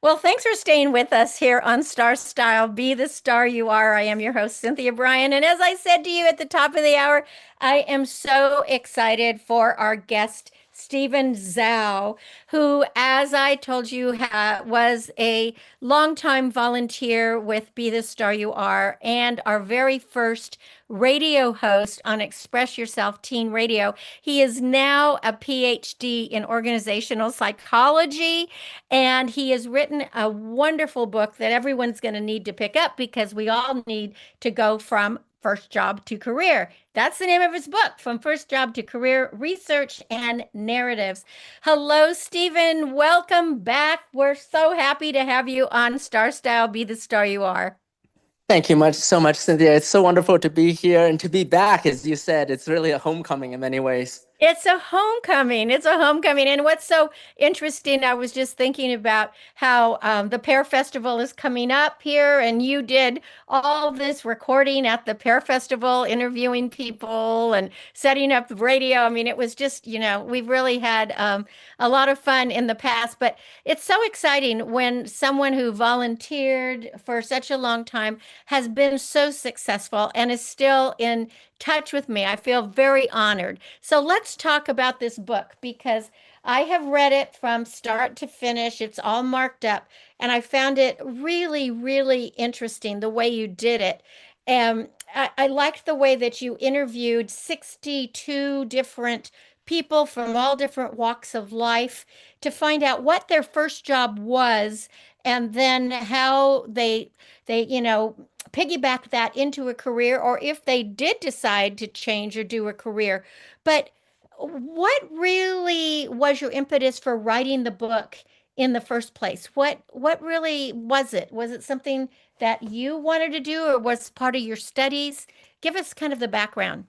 Well, thanks for staying with us here on Starstyle. Be the star you are. I am your host, Cynthia Brian. And as I said to you at the top of the hour, I am so excited for our guest, Stephen Zhao, who, as I told you, was a longtime volunteer with Be the Star You Are and our very first radio host on Express Yourself Teen Radio. He is now a PhD in organizational psychology, and he has written a wonderful book that everyone's going to need to pick up because we all need to go from first job to career. That's the name of his book, From First Job to Career Research and Narratives. Hello, Stephen. Welcome back. We're so happy to have you on Star Style. Be the star you are. Thank you so much, Cynthia. It's so wonderful to be here and to be back. As you said, it's really a homecoming in many ways. It's a homecoming. It's a homecoming. And what's so interesting, I was just thinking about how the Pear Festival is coming up here, and you did all this recording at the Pear Festival, interviewing people and setting up the radio. I mean, it was just, we've really had a lot of fun in the past, but it's so exciting when someone who volunteered for such a long time has been so successful and is still in touch with me. I feel very honored. So let's talk about this book because I have read it from start to finish. It's all marked up, and I found it really, really interesting the way you did it. And I liked the way that you interviewed 62 different people from all different walks of life to find out what their first job was and then how they piggyback that into a career, or if they did decide to change or do a career. But what really was your impetus for writing the book in the first place? What really was it? Was it something that you wanted to do or was part of your studies? Give us kind of the background.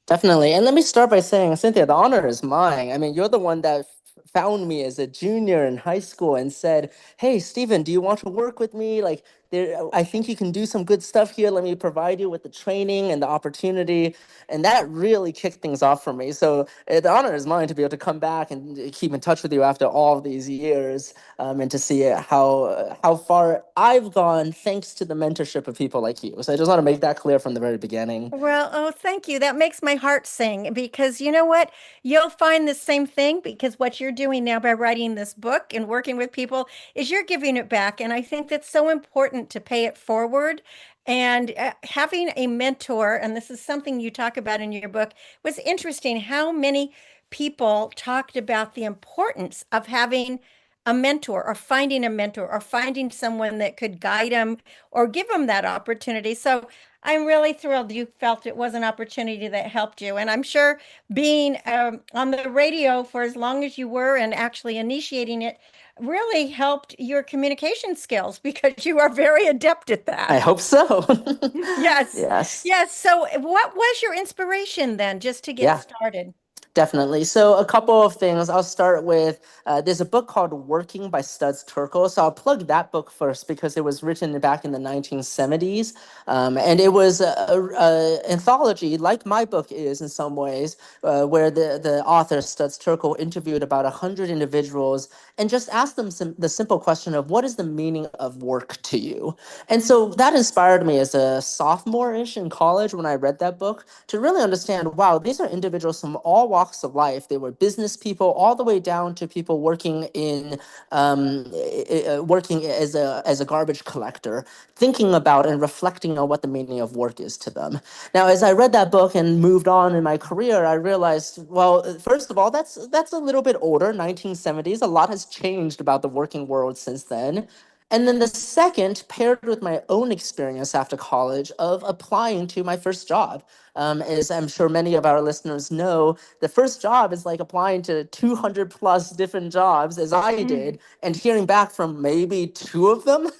Definitely. And let me start by saying, Cynthia, the honor is mine. I mean, you're the one that found me as a junior in high school and said, "Hey, Stephen, do you want to work with me? Like, I think you can do some good stuff here. Let me provide you with the training and the opportunity." And that really kicked things off for me. So the honor is mine to be able to come back and keep in touch with you after all these years, and to see how far I've gone thanks to the mentorship of people like you. So I just want to make that clear from the very beginning. Well, oh, thank you. That makes my heart sing because you know what? You'll find the same thing because what you're doing now by writing this book and working with people is you're giving it back. And I think that's so important to pay it forward. And having a mentor, and this is something you talk about in your book, was interesting how many people talked about the importance of having a mentor or finding a mentor or finding someone that could guide them or give them that opportunity. So I'm really thrilled you felt it was an opportunity that helped you. And I'm sure being on the radio for as long as you were and actually initiating it really helped your communication skills because you are very adept at I that. hope so. Yes. Yes. Yes. So, what was your inspiration then, just to get Yeah. started? Definitely. So a couple of things. I'll start with there's a book called Working by Studs Terkel. So I'll plug that book first because it was written back in the 1970s. And it was a anthology, like my book is in some ways, where the author, Studs Terkel, interviewed about 100 individuals and just asked them the simple question of what is the meaning of work to you? And so that inspired me as a sophomore-ish in college when I read that book to really understand, wow, these are individuals from all walks of life. They were business people all the way down to people working in working as a garbage collector, thinking about and reflecting on what the meaning of work is to them. Now, as I read that book and moved on in my career, I realized, well, first of all, that's a little bit older, 1970s. A lot has changed about the working world since then. And then the second, paired with my own experience after college of applying to my first job. As I'm sure many of our listeners know, the first job is like applying to 200 plus different jobs, as I Mhm. did, and hearing back from maybe two of them.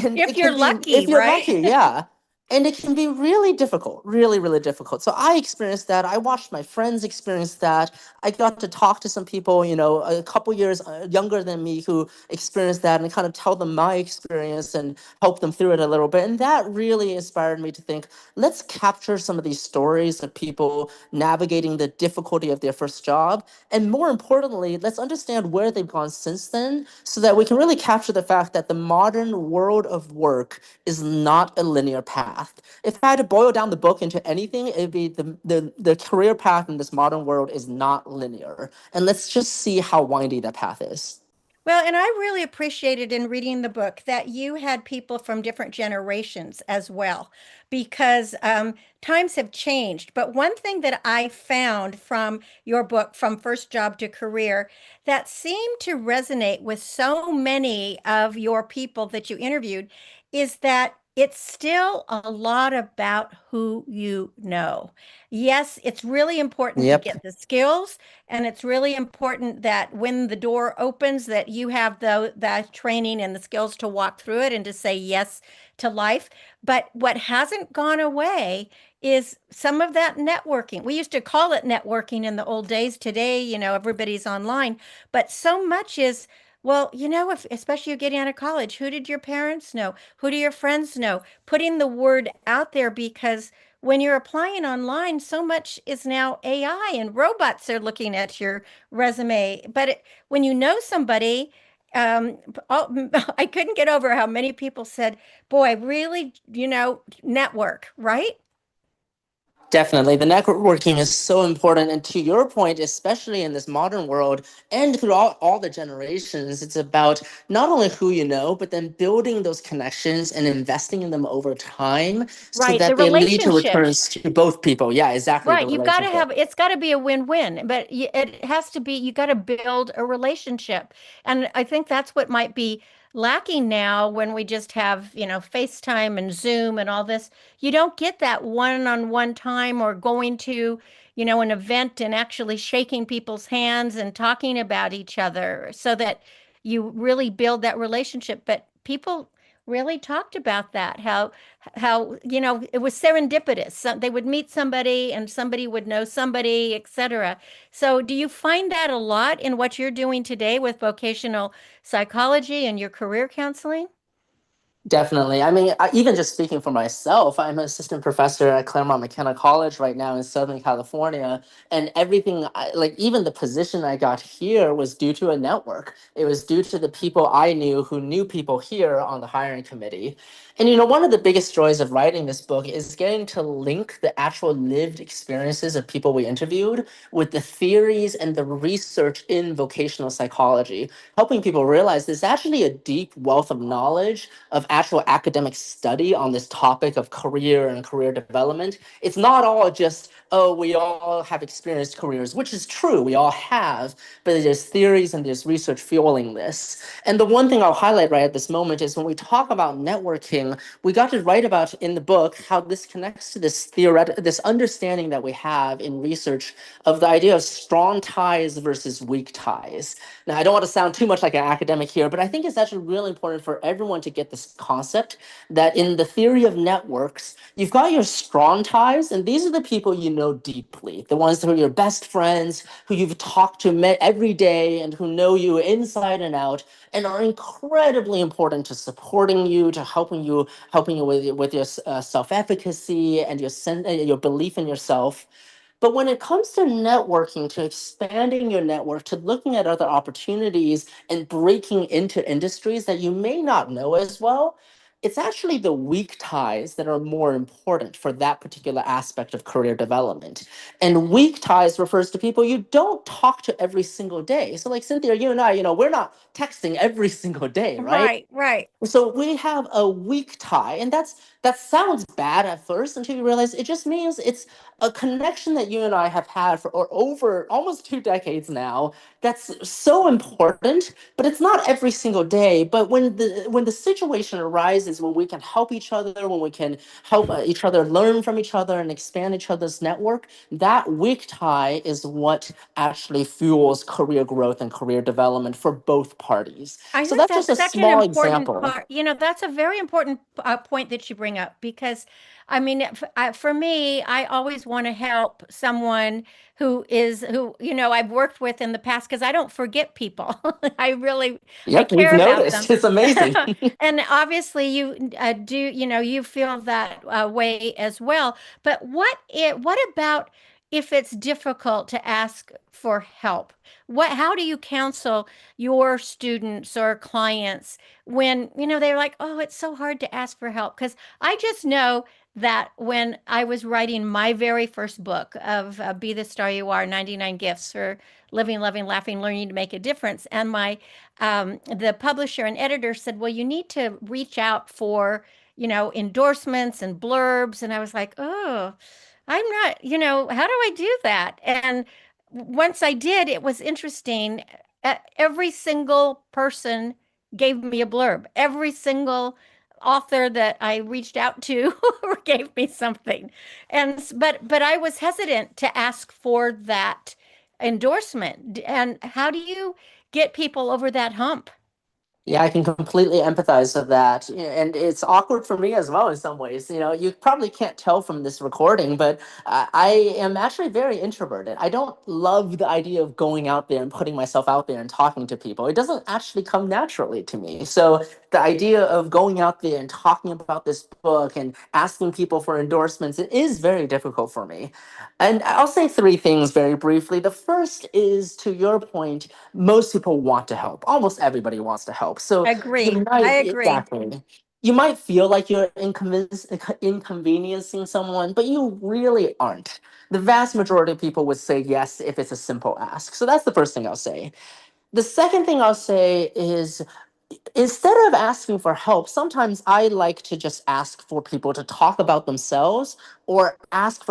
And If it you're can be, lucky, if you're right? lucky, yeah. And it can be really difficult, really, really difficult. So I experienced that. I watched my friends experience that. I got to talk to some people, a couple years younger than me who experienced that and kind of tell them my experience and help them through it a little bit. And that really inspired me to think, let's capture some of these stories of people navigating the difficulty of their first job. And more importantly, let's understand where they've gone since then so that we can really capture the fact that the modern world of work is not a linear path. If I had to boil down the book into anything, it'd be the career path in this modern world is not linear. And let's just see how windy that path is. Well, and I really appreciated in reading the book that you had people from different generations as well, because times have changed. But one thing that I found from your book, From First Job to Career, that seemed to resonate with so many of your people that you interviewed is that it's still a lot about who you know. Yes, it's really important to Yep. get the skills. And it's really important that when the door opens, that you have the training and the skills to walk through it and to say yes to life. But what hasn't gone away is some of that networking. We used to call it networking in the old days. Today, everybody's online, but so much is, well, if especially you're getting out of college, who did your parents know? Who do your friends know? Putting the word out there because when you're applying online, so much is now AI and robots are looking at your resume. But when you know somebody, I couldn't get over how many people said, boy, really, network, right? Definitely. The networking is so important. And to your point, especially in this modern world and throughout all the generations, it's about not only who you know, but then building those connections and investing in them over time so Right. The that they lead to relationships. returns to both people. Yeah, exactly. The Right. You've got to relationship. have, it's got to be a win-win, but it has to be, you got to build a relationship. And I think that's what might be lacking now when we just have, FaceTime and Zoom and all this. You don't get that one-on-one time or going to, an event and actually shaking people's hands and talking about each other so that you really build that relationship. But people really talked about that, how it was serendipitous. They would meet somebody and somebody would know somebody, etc. So do you find that a lot in what you're doing today with vocational psychology and your career counseling? Definitely. I mean, even just speaking for myself, I'm an assistant professor at Claremont McKenna College right now in Southern California. And everything, like even the position I got here was due to a network. It was due to the people I knew who knew people here on the hiring committee. And one of the biggest joys of writing this book is getting to link the actual lived experiences of people we interviewed with the theories and the research in vocational psychology, helping people realize there's actually a deep wealth of knowledge of actual academic study on this topic of career and career development. It's not all just, oh, we all have experienced careers, which is true, we all have, but there's theories and there's research fueling this. And the one thing I'll highlight right at this moment is when we talk about networking, we got to write about in the book how this connects to this understanding that we have in research of the idea of strong ties versus weak ties. Now, I don't want to sound too much like an academic here, but I think it's actually really important for everyone to get this concept that in the theory of networks, you've got your strong ties, and these are the people you know deeply, the ones who are your best friends, who you've talked to met every day, and who know you inside and out, and are incredibly important to supporting you, to helping you with your self-efficacy and your belief in yourself. But when it comes to networking, to expanding your network, to looking at other opportunities and breaking into industries that you may not know as well, it's actually the weak ties that are more important for that particular aspect of career development. And weak ties refers to people you don't talk to every single day. So, like Cynthia, you and I, we're not texting every single day, right? Right, right. So we have a weak tie, and that sounds bad at first until you realize it just means it's a connection that you and I have had for over almost 2 decades now. That's so important, but it's not every single day. But when the situation arises, when we can help each other, when we can help each other learn from each other and expand each other's network, that weak tie is what actually fuels career growth and career development for both parties. I So think that's just that's a such an small important example. part. That's a very important point that you bring showing up because I mean, for me, I always want to help someone who, I've worked with in the past because I don't forget people. I Yep, we've care about noticed. them. It's amazing. And obviously you do, you feel that way as well. But what about if it's difficult to ask for help? How do you counsel your students or clients when, they're like, oh, it's so hard to ask for help? Because I just know that when I was writing my very first book of Be the Star You Are, 99 Gifts for Living, Loving, Laughing, Learning to Make a Difference, and the publisher and editor said, well, you need to reach out for, endorsements and blurbs. And I was like, oh, I'm not, how do I do that? And once I did, it was interesting. Every single person gave me a blurb. Every single author that I reached out to gave me something. But I was hesitant to ask for that endorsement. And how do you get people over that hump? Yeah, I can completely empathize with that. And it's awkward for me as well in some ways. You probably can't tell from this recording, but I am actually very introverted. I don't love the idea of going out there and putting myself out there and talking to people. It doesn't actually come naturally to me. So the idea of going out there and talking about this book and asking people for endorsements, it is very difficult for me. And I'll say three things very briefly. The first is, to your point, most people want to help. Almost everybody wants to help. So you Agree. I might agree. exactly. You might feel like you're inconveniencing someone, but you really aren't. The vast majority of people would say yes if it's a simple ask. So that's the first thing I'll say. The second thing I'll say is, instead of asking for help, sometimes I like to just ask for people to talk about themselves, or ask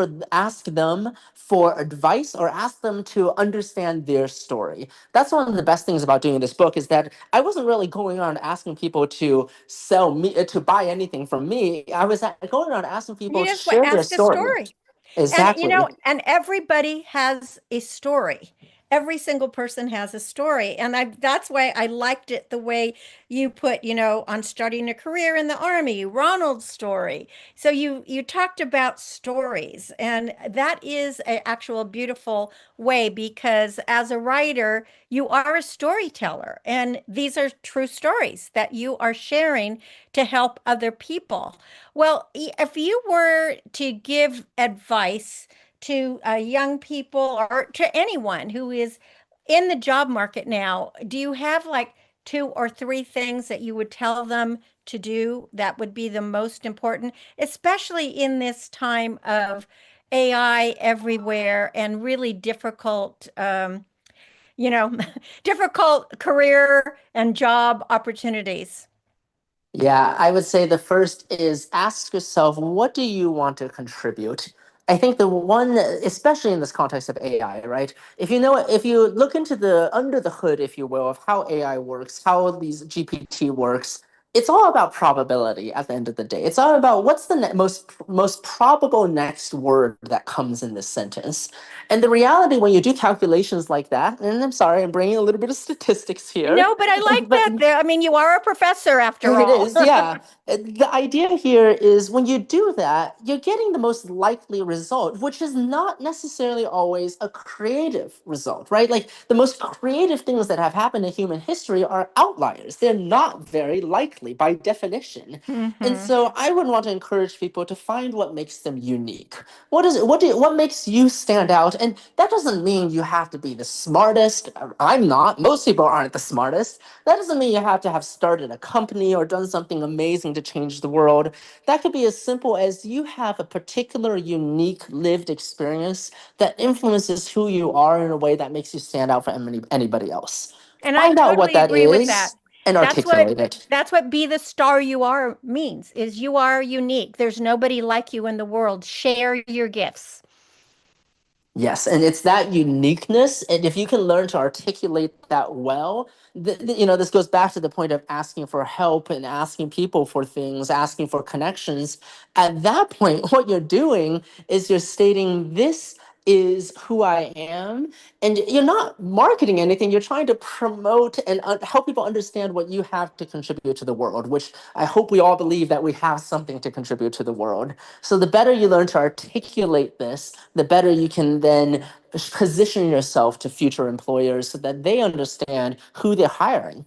them for advice, or ask them to understand their story. That's one of the best things about doing this book, is that I wasn't really going around asking people to sell me, to buy anything from me. I was going around asking You people to just share their ask a story. story. And Exactly. and everybody has a story. Every single person has a story. And that's why I liked it the way you put, on starting a career in the army, Ronald's story. So you talked about stories, and that is an actual beautiful way because as a writer, you are a storyteller, and these are true stories that you are sharing to help other people. Well, if you were to give advice to young people or to anyone who is in the job market now, do you have like two or three things that you would tell them to do that would be the most important, especially in this time of AI everywhere and really difficult, you know, difficult career and job opportunities? Yeah, I would say the first is, ask yourself, what do you want to contribute? I think the one, especially in this context of AI, right? If you look into the under the hood, if you will, of how AI works, how these GPT works, it's all about probability at the end of the day. It's all about what's the most probable next word that comes in this sentence. And the reality, when you do calculations like that, and I'm sorry, I'm bringing a little bit of statistics here, No, but I like but that. I mean, you are a professor after it all. is, yeah. The idea here is, when you do that, you're getting the most likely result, which is not necessarily always a creative result, right? Like, the most creative things that have happened in human history are outliers. They're not very likely by definition. And Hmm. so I would want to encourage people to find what makes them unique. What is it? What makes you stand out? And that doesn't mean you have to be the smartest. I'm not. Most people aren't the smartest. That doesn't mean you have to have started a company or done something amazing to change the world. That could be as simple as, you have a particular unique lived experience that influences who you are in a way that makes you stand out from anybody else. And I Find out what totally that agree with that. is and That's what articulate it. that's what be the star you are means is you are unique. There's nobody like you in the world. Share your gifts. Yes, and it's that uniqueness, and if you can learn to articulate that well, this goes back to the point of asking for help and asking people for things, asking for connections. At that point, what you're doing is, you're stating, this is who I am. And you're not marketing anything, you're trying to promote and help people understand what you have to contribute to the world, which I hope we all believe that we have something to contribute to the world. So the better you learn to articulate this, the better you can then position yourself to future employers so that they understand who they're hiring.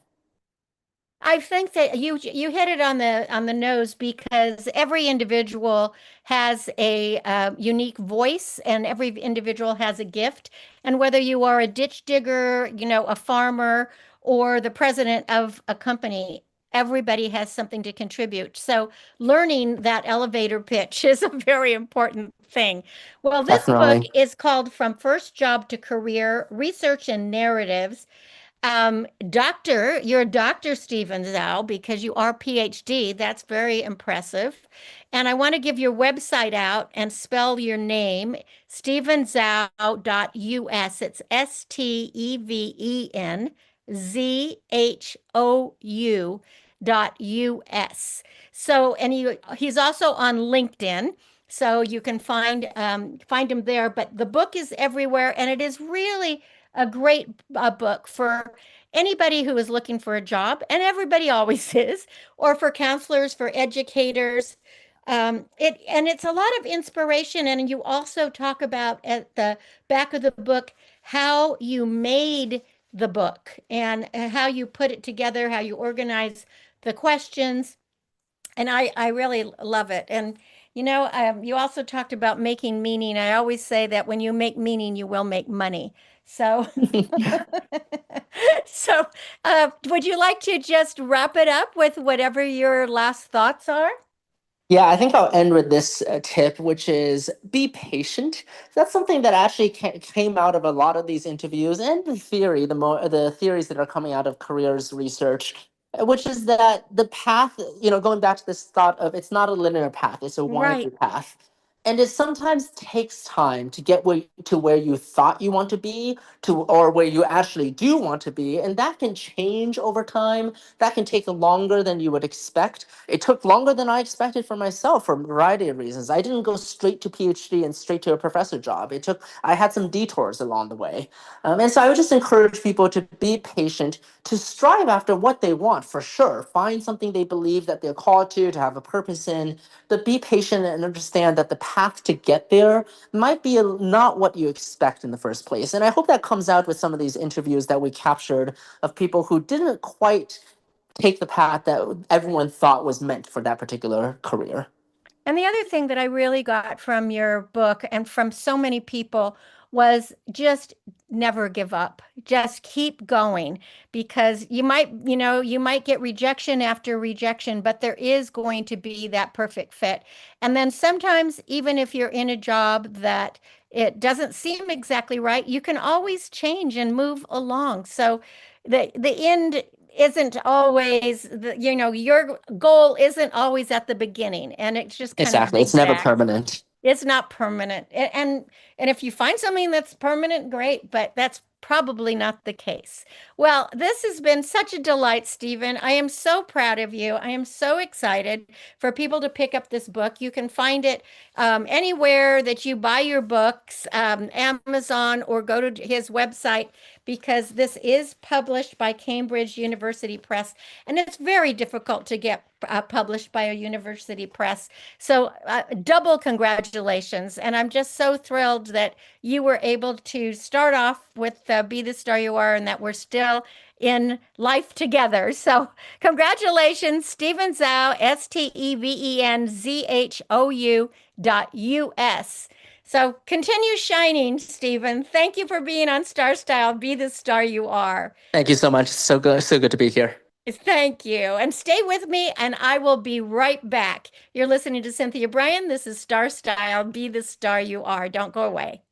I think that you hit it on the nose because every individual has a unique voice, and every individual has a gift. And whether you are a ditch digger, a farmer, or the president of a company, everybody has something to contribute. So learning that elevator pitch is a very important thing. Well, this book Definitely. is called From First Job to Career: Research and Narratives. You're Dr. Stephen Zhao because you are PhD. That's very impressive. And I want to give your website out and spell your name, stevenzhou.us. It's STEVENZHOU.US. So, and he's also on LinkedIn. So you can find him there. But the book is everywhere, and it is really a great book for anybody who is looking for a job, and everybody always is, or for counselors, for educators. It's a lot of inspiration, and you also talk about at the back of the book how you made the book and how you put it together, how you organize the questions, and I really love it. And you also talked about making meaning. I always say that when you make meaning, you will make money. So, so would you like to just wrap it up with whatever your last thoughts are? Yeah, I think I'll end with this tip, which is be patient. That's something that actually came out of a lot of these interviews and the theory, the theories that are coming out of careers research, which is that the path, going back to this thought of it's not a linear path, it's a Right. winding path. And it sometimes takes time to get to where you thought you want to be, or where you actually do want to be, and that can change over time. That can take longer than you would expect. It took longer than I expected for myself for a variety of reasons. I didn't go straight to PhD and straight to a professor job. I had some detours along the way. And so I would just encourage people to be patient, to strive after what they want for sure. Find something they believe that they're called to have a purpose in, but be patient and understand that the path to get there might be not what you expect in the first place. And I hope that comes out with some of these interviews that we captured of people who didn't quite take the path that everyone thought was meant for that particular career. And the other thing that I really got from your book and from so many people was just never give up. Just keep going because you might get rejection after rejection, but there is going to be that perfect fit. And then sometimes, even if you're in a job that it doesn't seem exactly right, you can always change and move along. So the end isn't always your goal isn't always at the beginning, and it just kind of Exactly. It's never zigzags. permanent. It's not permanent. And if you find something that's permanent, great, but that's probably not the case. Well, this has been such a delight, Stephen. I am so proud of you. I am so excited for people to pick up this book. You can find it anywhere that you buy your books, Amazon, or go to his website, because this is published by Cambridge University Press, and it's very difficult to get published by a university press. So, double congratulations. And I'm just so thrilled that you were able to start off with Be the Star You Are, and that we're still in life together. So, congratulations, Stephen Zhou, STEVENZHOU.US. So, continue shining, Stephen. Thank you for being on Star Style. Be the star you are. Thank you so much. So good to be here. Thank you. And stay with me, and I will be right back. You're listening to Cynthia Brian. This is Star Style. Be the star you are. Don't go away.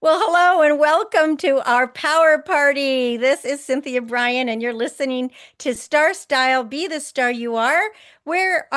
Well, hello and welcome to our power party. This is Cynthia Brian, and you're listening to Starstyle, Be the Star You Are. We're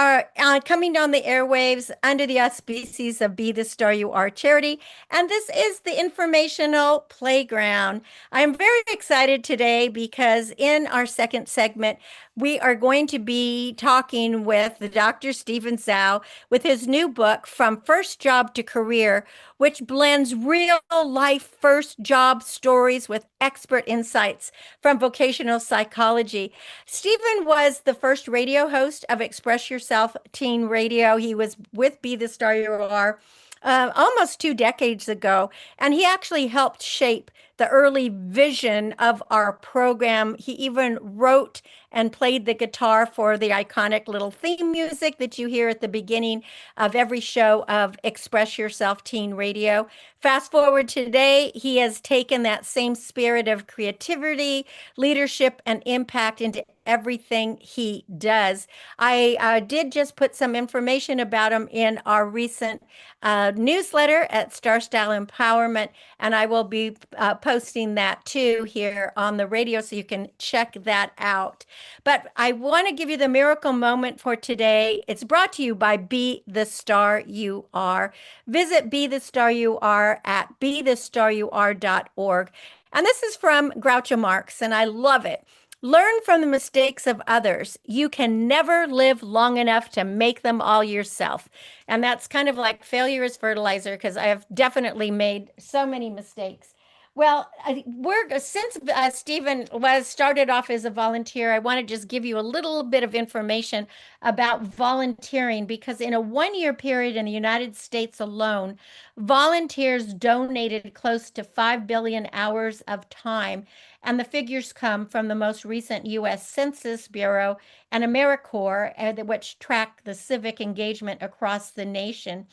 coming down the airwaves under the auspices of Be the Star You Are charity, and this is the informational playground. I'm very excited today because in our second segment, we are going to be talking with the Dr. Stephen Zhao with his new book, From First Job to Career, which blends real life first job stories with expert insights from vocational psychology. Stephen was the first radio host of Express Yourself Teen Radio. He was with Be the Star You Are almost 2 decades ago, and he actually helped shape the early vision of our program. He even wrote and played the guitar for the iconic little theme music that you hear at the beginning of every show of Express Yourself Teen Radio. Fast forward to today, he has taken that same spirit of creativity, leadership, and impact into everything he does. I did just put some information about him in our recent newsletter at Starstyle Empowerment, and I will be posting that too here on the radio so you can check that out. But I want to give you the miracle moment for today. It's brought to you by Be the Star You Are. Visit Be the Star You Are at bethestaryouare.org. And this is from Groucho Marx, and I love it. Learn from the mistakes of others. You can never live long enough to make them all yourself. And that's kind of like failure is fertilizer because I have definitely made so many mistakes. Well, we're since Stephen was started off as a volunteer, I want to just give you a little bit of information about volunteering because in a 1 year period in the United States alone, volunteers donated close to 5 billion hours of time. And the figures come from the most recent U.S. Census Bureau and AmeriCorps, which track the civic engagement across the nation.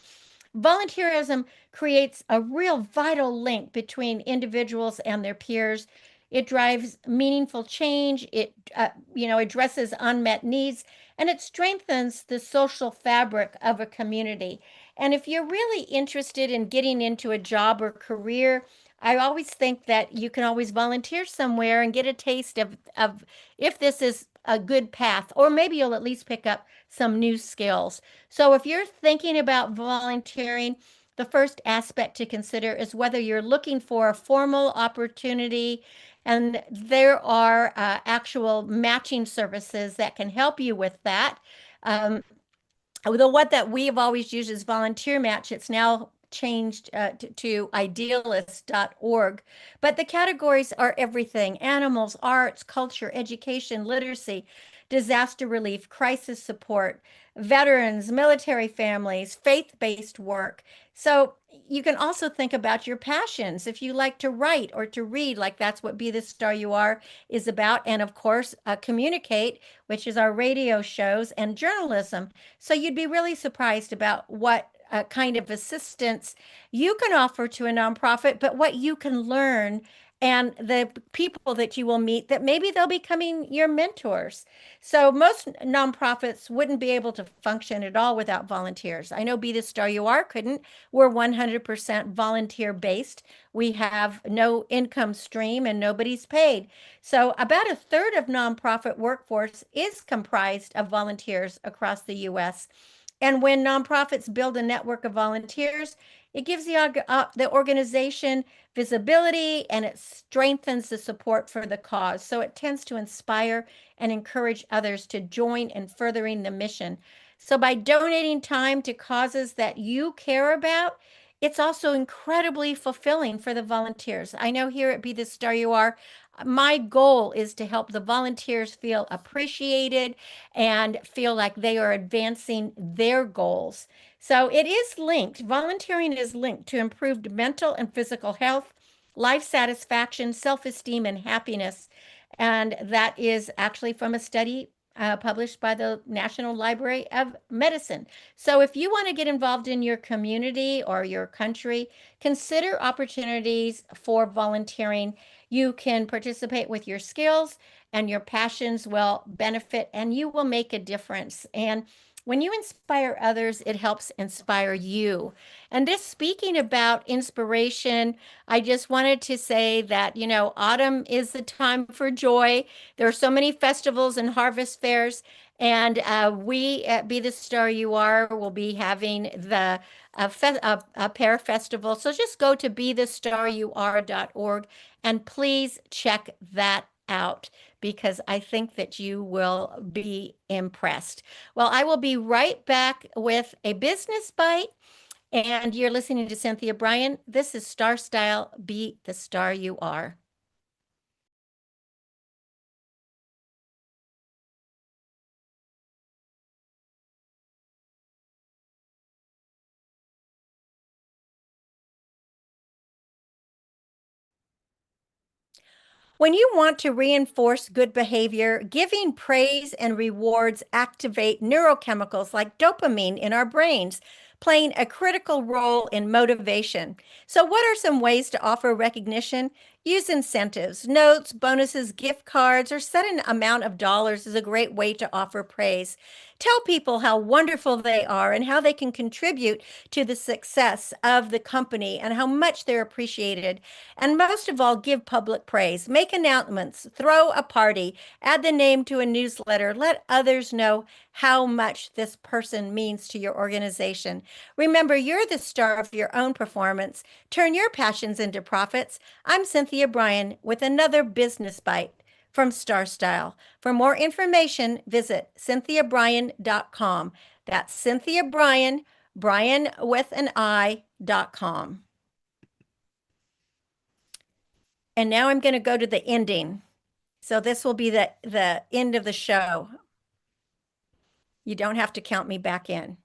Volunteerism creates a real vital link between individuals and their peers. It drives meaningful change. It addresses unmet needs, and it strengthens the social fabric of a community. And if you're really interested in getting into a job or career, I always think that you can always volunteer somewhere and get a taste of if this is a good path, or maybe you'll at least pick up some new skills. So if you're thinking about volunteering, the first aspect to consider is whether you're looking for a formal opportunity, and there are actual matching services that can help you with that. Um, the what that we have always used is Volunteer Match. It's now changed to idealist.org. But the categories are everything: animals, arts, culture, education, literacy, disaster relief, crisis support, veterans, military families, faith-based work. So you can also think about your passions. If you like to write or to read, like that's what Be the Star You Are is about. And of course, communicate, which is our radio shows, and journalism. So you'd be really surprised about what kind of assistance you can offer to a nonprofit, but what you can learn and the people that you will meet that maybe they'll be becoming your mentors. So most nonprofits wouldn't be able to function at all without volunteers. I know Be the Star You Are couldn't. We're 100% volunteer based. We have no income stream and nobody's paid. So about a third of nonprofit workforce is comprised of volunteers across the US. And when nonprofits build a network of volunteers, it gives the organization visibility and it strengthens the support for the cause. So it tends to inspire and encourage others to join in furthering the mission. So by donating time to causes that you care about, it's also incredibly fulfilling for the volunteers. I know here at Be the Star You Are, my goal is to help the volunteers feel appreciated and feel like they are advancing their goals. So it is linked, volunteering is linked to improved mental and physical health, life satisfaction, self-esteem, and happiness. And that is actually from a study published by the National Library of Medicine. So if you want to get involved in your community or your country, consider opportunities for volunteering. You can participate with your skills and your passions will benefit and you will make a difference. And When you inspire others, it helps inspire you. And just speaking about inspiration, I just wanted to say that, autumn is the time for joy. There are so many festivals and harvest fairs. And we at Be the Star You Are will be having a pear festival. So just go to bethestaryouare.org and please check that out because I think that you will be impressed. Well, I will be right back with a business bite, and you're listening to Cynthia Brian. This is Star Style. Be the star you are. When you want to reinforce good behavior, giving praise and rewards activate neurochemicals like dopamine in our brains, playing a critical role in motivation. So, what are some ways to offer recognition? Use incentives, notes, bonuses, gift cards, or set an amount of dollars is a great way to offer praise. Tell people how wonderful they are and how they can contribute to the success of the company and how much they're appreciated. And most of all, give public praise. Make announcements, throw a party, add the name to a newsletter, let others know how much this person means to your organization. Remember, you're the star of your own performance. Turn your passions into profits. I'm Cynthia Brian with another business bite from Starstyle. For more information, visit cynthiabrian.com. That's Cynthia Brian, Brian with an I.com. And now I'm going to go to the ending. So this will be the end of the show. You don't have to count me back in.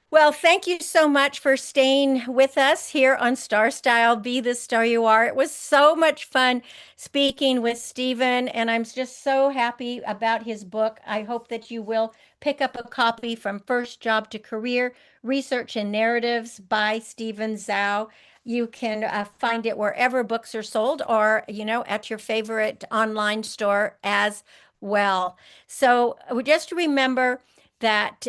Well, thank you so much for staying with us here on Star Style, Be the Star You Are. It was so much fun speaking with Stephen, and I'm just so happy about his book. I hope that you will pick up a copy from First Job to Career, Research and Narratives by Stephen Zhao. You can find it wherever books are sold or, at your favorite online store as well. So just remember, that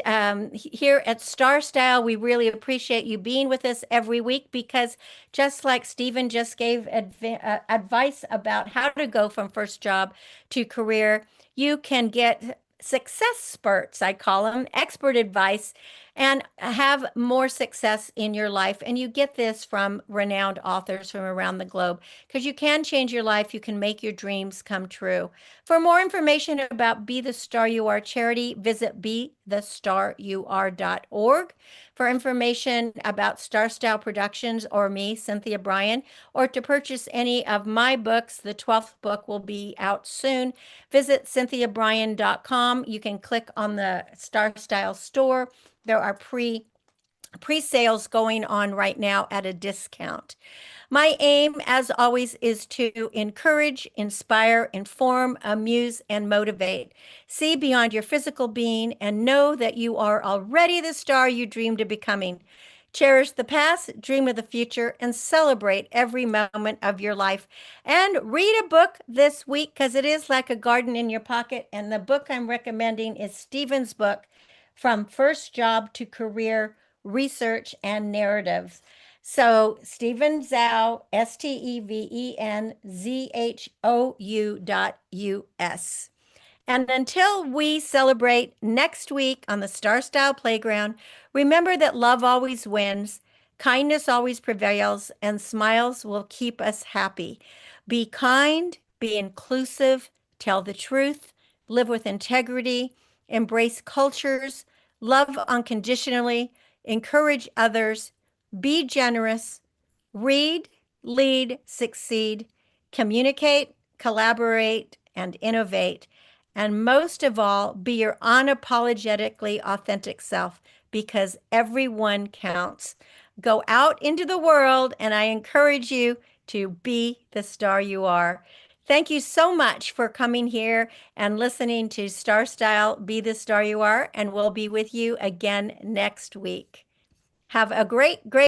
here at Star Style, we really appreciate you being with us every week because just like Stephen just gave advice about how to go from first job to career, you can get success spurts, I call them, expert advice, and have more success in your life. And you get this from renowned authors from around the globe because you can change your life. You can make your dreams come true. For more information about Be the Star You Are charity, visit bethestaryouare.org. For information about Star Style Productions or me, Cynthia Brian, or to purchase any of my books, the 12th book will be out soon. Visit cynthiabrian.com. You can click on the Star Style store. There are pre-sales going on right now at a discount. My aim, as always, is to encourage, inspire, inform, amuse, and motivate. See beyond your physical being and know that you are already the star you dreamed of becoming. Cherish the past, dream of the future, and celebrate every moment of your life. And read a book this week because it is like a garden in your pocket. And the book I'm recommending is Stephen's book, From First Job to Career, Research and Narratives. So Stephen Zhou, StevenZhou.us. And until we celebrate next week on the Star Style Playground, remember that love always wins, kindness always prevails, and smiles will keep us happy. Be kind, be inclusive, tell the truth, live with integrity, embrace cultures, love unconditionally, encourage others, be generous, read, lead, succeed, communicate, collaborate, and innovate. And most of all, be your unapologetically authentic self because everyone counts. Go out into the world, and I encourage you to be the star you are. Thank you so much for coming here and listening to Star Style, Be the Star You Are, and we'll be with you again next week. Have a great